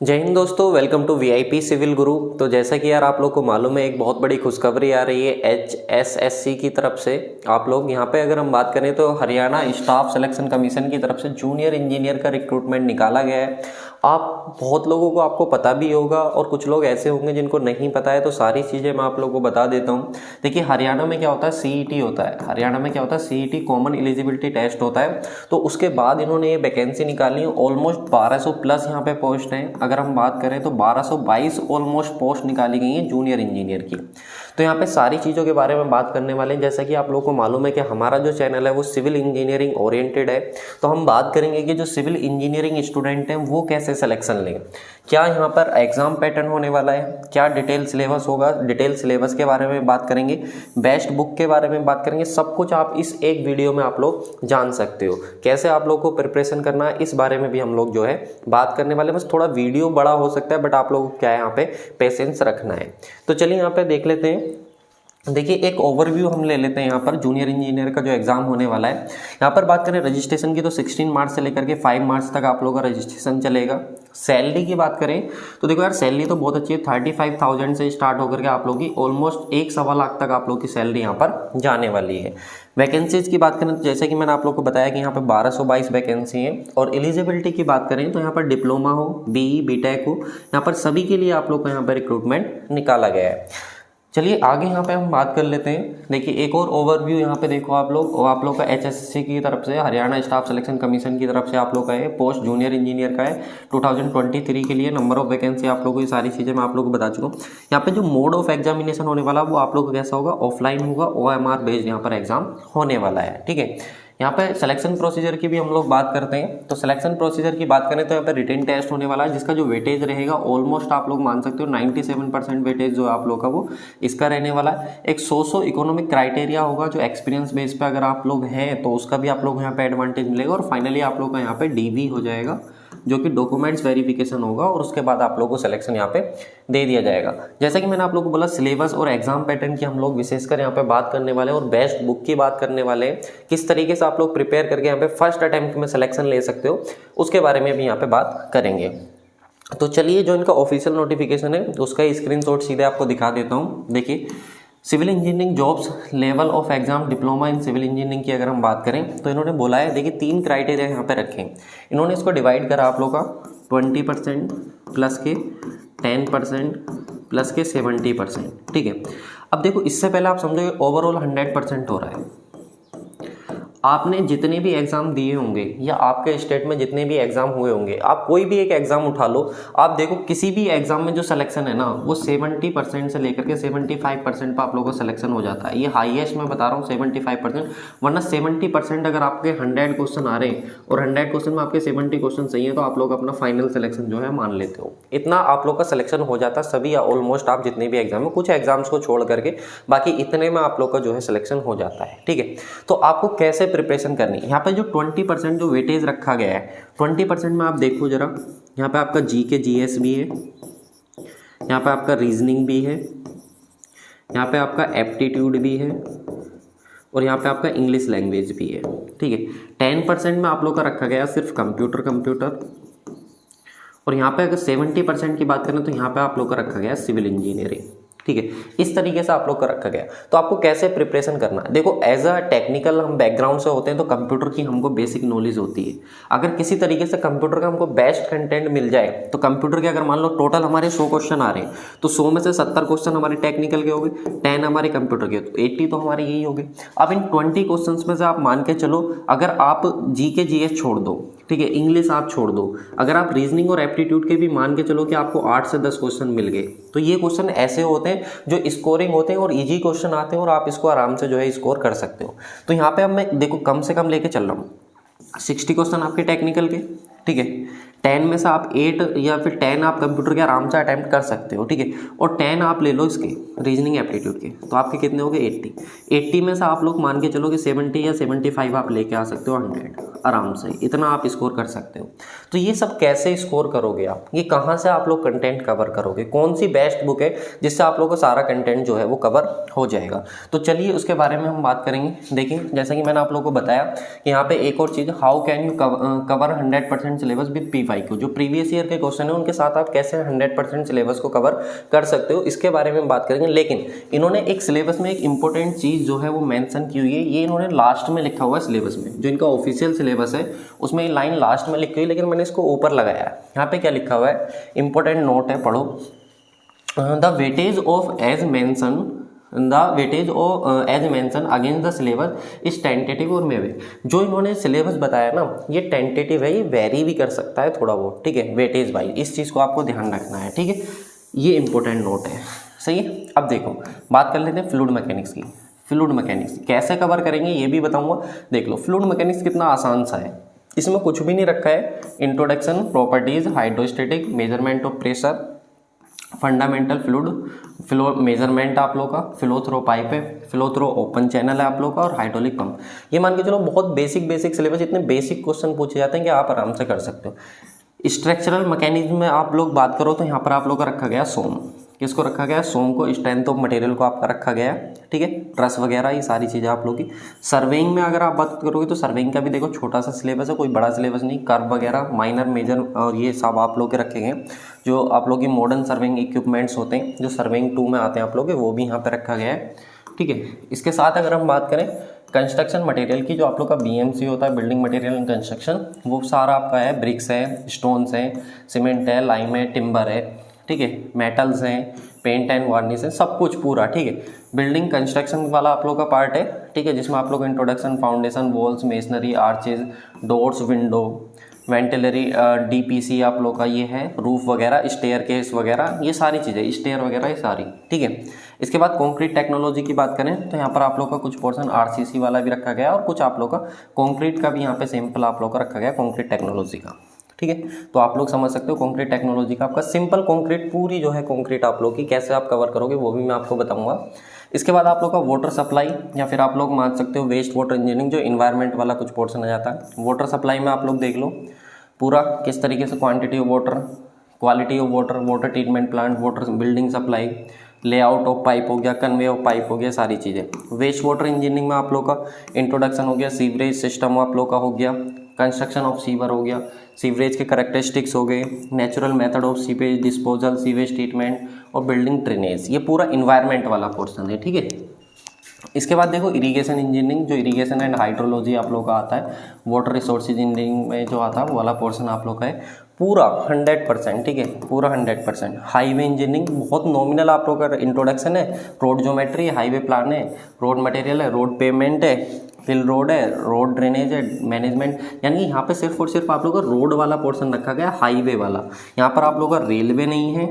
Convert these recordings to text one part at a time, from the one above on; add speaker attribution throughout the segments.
Speaker 1: जय हिंद दोस्तों, welcome to VIP civil गुरु। तो जैसा कि यार आप लोग को मालूम है, एक बहुत बड़ी खुशखबरी आ रही है HSSC की तरफ से। आप लोग यहाँ पे अगर हम बात करें तो हरियाणा स्टाफ सिलेक्शन कमीशन की तरफ से जूनियर इंजीनियर का रिक्रूटमेंट निकाला गया है। आप बहुत लोगों को आपको पता भी होगा और कुछ लोग ऐसे होंगे जिनको नहीं पता है, तो सारी चीज़ें मैं आप लोगों को बता देता हूँ। देखिए, हरियाणा में क्या होता है, CET होता है। हरियाणा में क्या होता है, CET कॉमन एलिजिबिलिटी टेस्ट होता है। तो उसके बाद इन्होंने ये वैकेंसी निकाली है। ऑलमोस्ट 1200 प्लस यहाँ पे पोस्ट हैं। अगर हम बात करें तो 1222 ऑलमोस्ट पोस्ट निकाली गई हैं जूनियर इंजीनियर की। तो यहाँ पे सारी चीज़ों के बारे में बात करने वाले हैं। जैसा कि आप लोगों को मालूम है कि हमारा जो चैनल है वो सिविल इंजीनियरिंग ओरिएंटेड है। तो हम बात करेंगे कि जो सिविल इंजीनियरिंग स्टूडेंट हैं वो कैसे सिलेक्शन लें, क्या यहाँ पर एग्जाम पैटर्न होने वाला है, क्या डिटेल सिलेबस होगा, डिटेल सिलेबस के बारे में बात करेंगे, बेस्ट बुक के बारे में बात करेंगे। सब कुछ आप इस एक वीडियो में आप लोग जान सकते हो। कैसे आप लोग को प्रिपरेशन करना है इस बारे में भी हम लोग जो है बात करने वाले। बस थोड़ा वीडियो बड़ा हो सकता है, बट आप लोग को क्या है यहाँ पे पेशेंस रखना है। तो चलिए यहाँ पे देख लेते हैं। देखिए, एक ओवरव्यू हम ले लेते हैं यहाँ पर जूनियर इंजीनियर का जो एग्जाम होने वाला है। यहाँ पर बात करें रजिस्ट्रेशन की तो 16 मार्च से लेकर के 5 मार्च तक आप लोगों का रजिस्ट्रेशन चलेगा। सैलरी की बात करें तो देखो यार, सैलरी तो बहुत अच्छी है। 35,000 से स्टार्ट होकर के आप लोग की ऑलमोस्ट 1.25 लाख तक आप लोग की सैलरी यहाँ पर जाने वाली है। वैकेंसीज की बात करें तो जैसे कि मैंने आप लोग को बताया कि यहाँ पर 1222 वैकेंसी है। और एलिजिबिलिटी की बात करें तो यहाँ पर डिप्लोमा हो, BE BTech हो, यहाँ पर सभी के लिए आप लोग का यहाँ पर रिक्रूटमेंट निकाला गया है। चलिए आगे यहाँ पे हम बात कर लेते हैं। देखिए, एक और ओवरव्यू यहाँ पे देखो आप लोग का HSSC की तरफ से, हरियाणा स्टाफ सिलेक्शन कमीशन की तरफ से आप लोग का है पोस्ट जूनियर इंजीनियर का है 2023 के लिए। नंबर ऑफ वैकेंसी आप लोगों को, ये सारी चीज़ें मैं आप लोगों को बता चुका हूँ। यहाँ पे जो मोड ऑफ एग्जामिनेशन होने वाला वो आप लोग को कैसा होगा, ऑफलाइन होगा। OMR बेस्ड यहाँ पर एग्जाम होने वाला है। ठीक है, यहाँ पे सिलेक्शन प्रोसीजर की भी हम लोग बात करते हैं। तो सिलेक्शन प्रोसीजर की बात करें तो यहाँ पे रिटन टेस्ट होने वाला है, जिसका जो वेटेज रहेगा ऑलमोस्ट आप लोग मान सकते हो 97% वेटेज जो आप लोग का वो इसका रहने वाला है। एक सोशो इकोनॉमिक क्राइटेरिया होगा जो एक्सपीरियंस बेस पे अगर आप लोग हैं तो उसका भी आप लोग यहाँ पे एडवांटेज मिलेगा। और फाइनली आप लोग का यहाँ पे DV हो जाएगा, जो कि डॉक्यूमेंट्स वेरिफिकेशन होगा। और उसके बाद आप लोगों को सिलेक्शन यहाँ पे दे दिया जाएगा। जैसा कि मैंने आप लोगों को बोला, सिलेबस और एग्जाम पैटर्न की हम लोग विशेषकर यहाँ पे बात करने वाले हैं और बेस्ट बुक की बात करने वाले हैं। किस तरीके से आप लोग प्रिपेयर करके यहाँ पे फर्स्ट अटेम्प्ट में सिलेक्शन ले सकते हो, उसके बारे में भी यहाँ पे बात करेंगे। तो चलिए, जो इनका ऑफिशियल नोटिफिकेशन है उसका स्क्रीनशॉट सीधे आपको दिखा देता हूँ। देखिए, civil engineering jobs level of exam diploma in civil engineering की अगर हम बात करें तो इन्होंने बोला है, देखिए 3 क्राइटेरिया यहाँ पे रखे हैं। इन्होंने इसको डिवाइड करा आप लोग का 20% प्लस के 10% प्लस के 70%। ठीक है, अब देखो इससे पहले आप समझो ओवरऑल 100% हो रहा है। आपने जितने भी एग्ज़ाम दिए होंगे या आपके स्टेट में जितने भी एग्ज़ाम हुए होंगे, आप कोई भी एक एग्ज़ाम उठा लो, आप देखो किसी भी एग्ज़ाम में जो सिलेक्शन है ना वो 70% से लेकर के 75% पर आप लोगों का सिलेक्शन हो जाता है। ये हाईएस्ट मैं बता रहा हूँ 75%, वरना 70% अगर आपके 100 क्वेश्चन आ रहे हैं और 100 क्वेश्चन में आपके 70 क्वेश्चन सही है तो आप लोग अपना फाइनल सिलेक्शन जो है मान लेते हो। इतना आप लोग का सिलेक्शन हो जाता है सभी, ऑलमोस्ट आप जितने भी एग्जाम है, कुछ एग्जाम्स को छोड़ करके बाकी इतने में आप लोग का जो है सिलेक्शन हो जाता है। ठीक है, तो आपको कैसे प्रिपरेशन करनी है। यहाँ पे जो 20% जो वेटेज रखा गया है, 20% में आप देखो जरा, यहाँ पे आपका GK GS भी है, यहाँ पे आपका रीजनिंग भी है, यहाँ पे आपका एप्टीट्यूड भी है और यहाँ पे आपका इंग्लिश लैंग्वेज भी है। ठीक है, 10% में आप लोग का रखा गया सिर्फ कंप्यूटर। और यहाँ पे अगर 70% की बात करें तो यहाँ पे आप लोग का रखा गया सिविल इंजीनियरिंग। ठीक है, इस तरीके से आप लोग का रखा गया। तो आपको कैसे प्रिपरेशन करना है, देखो एज अ टेक्निकल हम बैकग्राउंड से होते हैं तो कंप्यूटर की हमको बेसिक नॉलेज होती है। अगर किसी तरीके से कंप्यूटर का हमको बेस्ट कंटेंट मिल जाए तो कंप्यूटर के अगर मान लो टोटल हमारे 100 क्वेश्चन आ रहे हैं तो 100 में से 70 क्वेश्चन हमारे टेक्निकल के हो गए, 10 हमारे कंप्यूटर के, तो 80 तो हमारे यही हो गए। अब इन 20 क्वेश्चन में से आप मान के चलो, अगर आप GK GS छोड़ दो, ठीक है, इंग्लिश आप छोड़ दो, अगर आप रीजनिंग और एप्टीट्यूड के भी मान के चलो कि आपको 8 से 10 क्वेश्चन मिल गए, तो ये क्वेश्चन ऐसे होते हैं जो स्कोरिंग होते हैं और इजी क्वेश्चन आते हैं और आप इसको आराम से जो है स्कोर कर सकते हो। तो यहाँ पे अब मैं देखो कम से कम लेके चल रहा हूँ 60 क्वेश्चन आपके टेक्निकल के। ठीक है, 10 में से आप 8 या फिर 10 आप कंप्यूटर के आराम से अटैम्प्ट कर सकते हो। ठीक है, और 10 आप ले लो इसके रीजनिंग एप्टीट्यूड के, तो आपके कितने हो गए 80 में से आप लोग मान के चलो कि 70 या 75 आप लेके आ सकते हो 100 आराम से, इतना आप स्कोर कर सकते हो। तो ये सब कैसे स्कोर करोगे आप, ये कहाँ से आप लोग कंटेंट कवर करोगे, कौन सी बेस्ट बुक है जिससे आप लोगों का सारा कंटेंट जो है वो कवर हो जाएगा। तो चलिए उसके बारे में हम बात करेंगे। देखिए, जैसा कि मैंने आप लोगों को बताया कि यहाँ पे एक और चीज़, how can you cover 100% syllabus with P5 PYQ, जो प्रीवियस ईयर के क्वेश्चन है उनके साथ आप कैसे 100% सिलेबस को कवर कर सकते हो, इसके बारे में बात करेंगे। लेकिन इन्होंने एक सिलेबस में एक इंपॉर्टेंट चीज़ जो है वो मेंशन की हुई है, ये इन्होंने लास्ट में लिखा हुआ है सिलेबस में, जो इनका ऑफिशियल सिलेबस है उसमें ये लाइन लास्ट में लिखी हुई है, लेकिन मैंने इसको ऊपर लगाया है। यहाँ पे क्या लिखा हुआ है, इंपॉर्टेंट नोट है, पढ़ो। The weightage of as mention against the syllabus is tentative और मे वे। जो इन्होंने सिलेबस बताया ना, ये टेंटेटिव है, ये वेरी भी कर सकता है थोड़ा बहुत, ठीक है, वेटेज वाइज, इस चीज़ को आपको ध्यान रखना है, ठीक है, ये इंपॉर्टेंट नोट है, सही है। अब देखो बात कर लेते हैं फ्लूइड मैकेनिक्स की। फ्लूइड मैकेनिक्स कैसे कवर करेंगे ये भी बताऊंगा। देख लो फ्लूइड मैकेनिक्स कितना आसान सा है, इसमें कुछ भी नहीं रखा है। Introduction, properties, hydrostatic, measurement of pressure, fundamental flow measurement आप लोग का, फ्लो थ्रो पाइप है, फ्लो थ्रो ओपन चैनल है आप लोग का, और हाइड्रोलिक पंप। ये मान के चलो बहुत बेसिक सिलेबस, इतने बेसिक क्वेश्चन पूछे जाते हैं कि आप आराम से कर सकते हो। स्ट्रक्चरल मैकेनिज्म में आप लोग बात करो तो यहाँ पर आप लोग का रखा गया सोम। किसको रखा गया, सोम को। स्ट्रेंथ ऑफ मटेरियल को आपका रखा गया है, ठीक है, ट्रस वगैरह, ये सारी चीज़ें आप लोग की। सर्वेइंग में अगर आप बात करोगे तो सर्वेइंग का भी देखो छोटा सा सिलेबस है, कोई बड़ा सिलेबस नहीं। कर्व वगैरह, माइनर, मेजर और ये सब आप लोग के रखे गए। जो आप लोग की मॉडर्न सर्वेइंग इक्विपमेंट्स होते हैं जो सर्वेइंग 2 में आते हैं आप लोग के, वो भी यहाँ पर रखा गया है, ठीक है। इसके साथ अगर हम बात करें कंस्ट्रक्शन मटेरियल की, जो आप लोग का BMC होता है, बिल्डिंग मटेरियल एंड कंस्ट्रक्शन, वो सारा आपका है। ब्रिक्स है, स्टोन्स हैं, सीमेंट है, लाइम है, टिम्बर है, ठीक है, मेटल्स हैं, पेंट एंड वार्निश है, सब कुछ पूरा, ठीक है। बिल्डिंग कंस्ट्रक्शन वाला आप लोग का पार्ट है, ठीक है, जिसमें आप लोग introduction, foundation, walls, masonry, arches, doors, window, ventilary, DPC आप लोग का ये है, रूफ वगैरह, स्टेयर केस वगैरह, ये सारी चीज़ें, स्टेयर वगैरह, ये सारी, ठीक है। इसके बाद कंक्रीट टेक्नोलॉजी की बात करें तो यहाँ पर आप लोग का कुछ पोर्शन RCC वाला भी रखा गया, और कुछ आप लोग का कंक्रीट का भी यहाँ पे सैंपल आप लोग का रखा गया, कंक्रीट टेक्नोलॉजी का, ठीक है। तो आप लोग समझ सकते हो कंक्रीट टेक्नोलॉजी का आपका सिंपल कंक्रीट, पूरी जो है कंक्रीट आप लोग की कैसे आप कवर करोगे वो भी मैं आपको बताऊंगा। इसके बाद आप लोग का वाटर सप्लाई, या फिर आप लोग मान सकते हो वेस्ट वाटर इंजीनियरिंग, जो इन्वायरमेंट वाला कुछ पोर्शन आ जाता है। वाटर सप्लाई में आप लोग देख लो पूरा किस तरीके से, quantity of water, quality of water, water treatment plant, water building supply, layout of pipe हो गया, कन्वे ऑफ पाइप हो गया, सारी चीज़ें। वेस्ट वाटर इंजीनियरिंग में आप लोग का इंट्रोडक्शन हो गया, सीवरेज सिस्टम आप लोग का हो गया, कंस्ट्रक्शन ऑफ सीवर हो गया, सीवरेज के करेक्टरिस्टिक्स हो गए, natural method of sewage disposal, sewage treatment और बिल्डिंग ड्रेनेज, ये पूरा इन्वायरमेंट वाला पोर्शन है, ठीक है। इसके बाद देखो इरिगेशन इंजीनियरिंग, जो इरिगेशन एंड हाइड्रोलॉजी आप लोग का आता है, वाटर रिसोर्सेज इंजीनियरिंग में जो आता है वो वाला पोर्शन आप लोग का है पूरा 100%, ठीक है, पूरा 100%। हाईवे इंजीनियरिंग बहुत नॉमिनल आप लोग का इंट्रोडक्शन है, रोड ज्योमेट्री, हाईवे प्लान है, रोड मटेरियल है, रोड पेमेंट है, फिल रोड है, रोड ड्रेनेज है, मैनेजमेंट, यानी कि यहाँ पे सिर्फ और सिर्फ आप लोग का रोड वाला पोर्शन रखा गया, हाईवे वाला। यहाँ पर आप लोग का रेलवे नहीं है,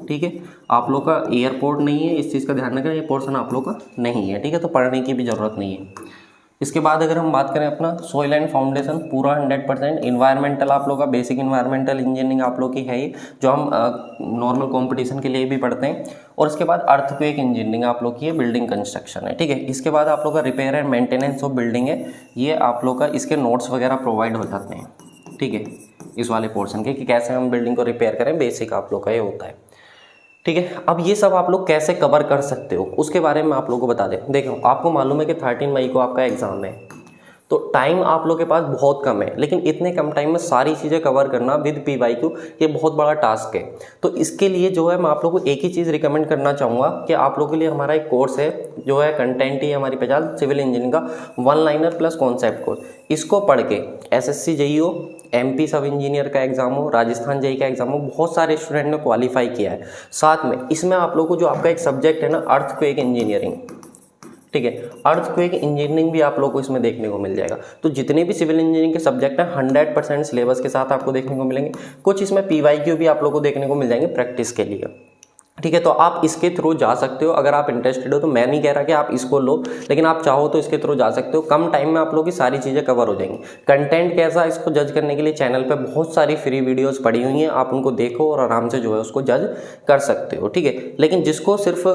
Speaker 1: ठीक है, आप लोग का एयरपोर्ट नहीं है, इस चीज़ का ध्यान रखें, ये पोर्शन आप लोग का नहीं है, ठीक है, तो पढ़ने की भी ज़रूरत नहीं है। इसके बाद अगर हम बात करें अपना सोइल एंड फाउंडेशन, पूरा 100%। इन्वायरमेंटल आप लोग का बेसिक इन्वायरमेंटल इंजीनियरिंग आप लोग की है ये, जो हम नॉर्मल कंपटीशन के लिए भी पढ़ते हैं। और इसके बाद अर्थक्वेक इंजीनियरिंग आप लोग की है, बिल्डिंग कंस्ट्रक्शन है, ठीक है। इसके बाद आप लोग का repair and maintenance of building है, ये आप लोग का इसके नोट्स वगैरह प्रोवाइड हो जाते हैं, ठीक है, इस वाले पोर्शन के, कि कैसे हम बिल्डिंग को रिपेयर करें, बेसिक आप लोग का ये होता है, ठीक है। अब ये सब आप लोग कैसे कवर कर सकते हो उसके बारे में आप लोगों को बता दें। देखो आपको मालूम है कि 13 मई को आपका एग्ज़ाम है, तो टाइम आप लोग के पास बहुत कम है, लेकिन इतने कम टाइम में सारी चीज़ें कवर करना विद PYQ ये बहुत बड़ा टास्क है। तो इसके लिए जो है मैं आप लोगों को एक ही चीज़ रिकमेंड करना चाहूँगा कि आप लोगों के लिए हमारा एक कोर्स है, जो है कंटेंट ही हमारी पहचान, सिविल इंजीनियरिंग का 1 लाइनर प्लस कॉन्सेप्ट कोर्स। इसको पढ़ के SSC JEE हो, MP सब इंजीनियर का एग्जाम हो, राजस्थान JEE का एग्जाम हो, बहुत सारे स्टूडेंट ने क्वालिफाई किया है। साथ में इसमें आप लोगों को जो आपका एक सब्जेक्ट है ना, अर्थक्वेक इंजीनियरिंग, ठीक है, अर्थक्वेक इंजीनियरिंग भी आप लोग को इसमें देखने को मिल जाएगा। तो जितने भी सिविल इंजीनियरिंग के सब्जेक्ट हैं 100% सिलेबस के साथ आपको देखने को मिलेंगे। कुछ इसमें PYQ भी आप लोग को देखने को मिल जाएंगे प्रैक्टिस के लिए, ठीक है। तो आप इसके थ्रू जा सकते हो, अगर आप इंटरेस्टेड हो तो। मैं नहीं कह रहा कि आप इसको लो, लेकिन आप चाहो तो इसके थ्रू जा सकते हो। कम टाइम में आप लोग की सारी चीज़ें कवर हो जाएंगी। कंटेंट कैसा, इसको जज करने के लिए चैनल पे बहुत सारी फ्री वीडियोस पड़ी हुई हैं, आप उनको देखो और आराम से जो है उसको जज कर सकते हो, ठीक है। लेकिन जिसको सिर्फ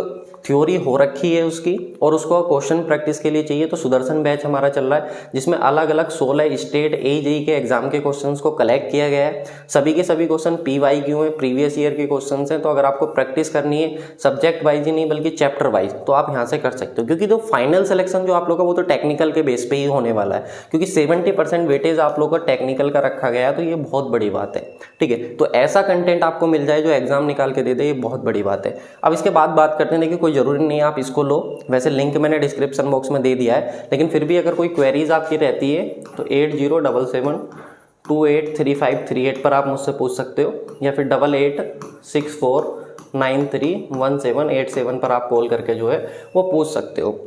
Speaker 1: थ्योरी हो रखी है उसकी और उसको क्वेश्चन प्रैक्टिस के लिए चाहिए, तो सुदर्शन बैच हमारा चल रहा है, जिसमें अलग अलग 16 स्टेट AJE के एग्जाम के क्वेश्चंस को कलेक्ट किया गया है। सभी के सभी क्वेश्चन PYQ हैं, प्रीवियस ईयर के क्वेश्चंस हैं। तो अगर आपको प्रैक्टिस करनी है, सब्जेक्ट वाइज ही नहीं बल्कि चैप्टर वाइज, तो आप यहाँ से कर सकते हो, क्योंकि जो फाइनल सिलेक्शन जो आप लोग का वो तो टेक्निकल के बेस पे ही होने वाला है, क्योंकि 70% वेटेज आप लोग का टेक्निकल का रखा गया है, तो ये बहुत बड़ी बात है। ठीक है, तो ऐसा कंटेंट आपको मिल जाए जो एग्जाम निकाल के दे दे, ये बहुत बड़ी बात है। अब इसके बाद बात करते हैं कि कोई ज़रूरी नहीं है आप इसको लो, वैसे लिंक मैंने डिस्क्रिप्शन बॉक्स में दे दिया है, लेकिन फिर भी अगर कोई क्वेरीज आपकी रहती है तो 8077283538 पर आप मुझसे पूछ सकते हो, या फिर 8864931787 पर आप कॉल करके जो है वो पूछ सकते हो।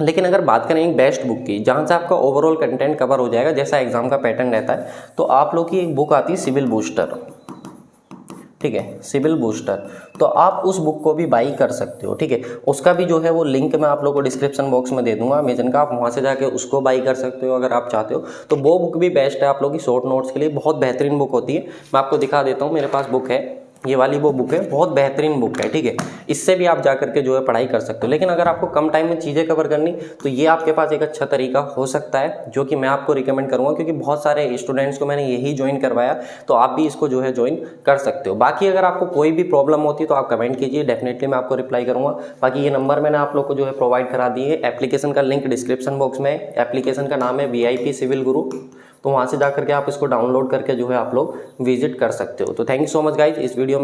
Speaker 1: लेकिन अगर बात करें एक बेस्ट बुक की जहाँ से आपका ओवरऑल कंटेंट कवर हो जाएगा, जैसा एग्जाम का पैटर्न रहता है, तो आप लोग की एक बुक आती है सिविल बूस्टर। ठीक है, सिविल बूस्टर, तो आप उस बुक को भी बाई कर सकते हो। ठीक है, उसका भी जो है वो लिंक मैं आप लोग को डिस्क्रिप्शन बॉक्स में दे दूंगा अमेजन का, आप वहाँ से जाके उसको बाई कर सकते हो अगर आप चाहते हो। तो वो बुक भी बेस्ट है आप लोग की शॉर्ट नोट्स के लिए, बहुत बेहतरीन बुक होती है। मैं आपको दिखा देता हूँ, मेरे पास बुक है, ये वाली वो बुक है, बहुत बेहतरीन बुक है। ठीक है, इससे भी आप जा करके जो है पढ़ाई कर सकते हो। लेकिन अगर आपको कम टाइम में चीज़ें कवर करनी, तो ये आपके पास एक अच्छा तरीका हो सकता है, जो कि मैं आपको रिकमेंड करूँगा, क्योंकि बहुत सारे स्टूडेंट्स को मैंने यही ज्वाइन करवाया, तो आप भी इसको जो है ज्वाइन कर सकते हो। बाकी अगर आपको कोई भी प्रॉब्लम होती है तो आप कमेंट कीजिए, डेफिनेटली मैं आपको रिप्लाई करूँगा। बाकी ये नंबर मैंने आप लोग को जो है प्रोवाइड करा दिए है, एप्लीकेशन का लिंक डिस्क्रिप्शन बॉक्स में है। एप्लीकेशन का नाम है VIP सिविल गुरु, तो वहाँ से जा करके आप इसको डाउनलोड करके जो है आप लोग विजिट कर सकते हो। तो thank you so much guys, इस वीडियो में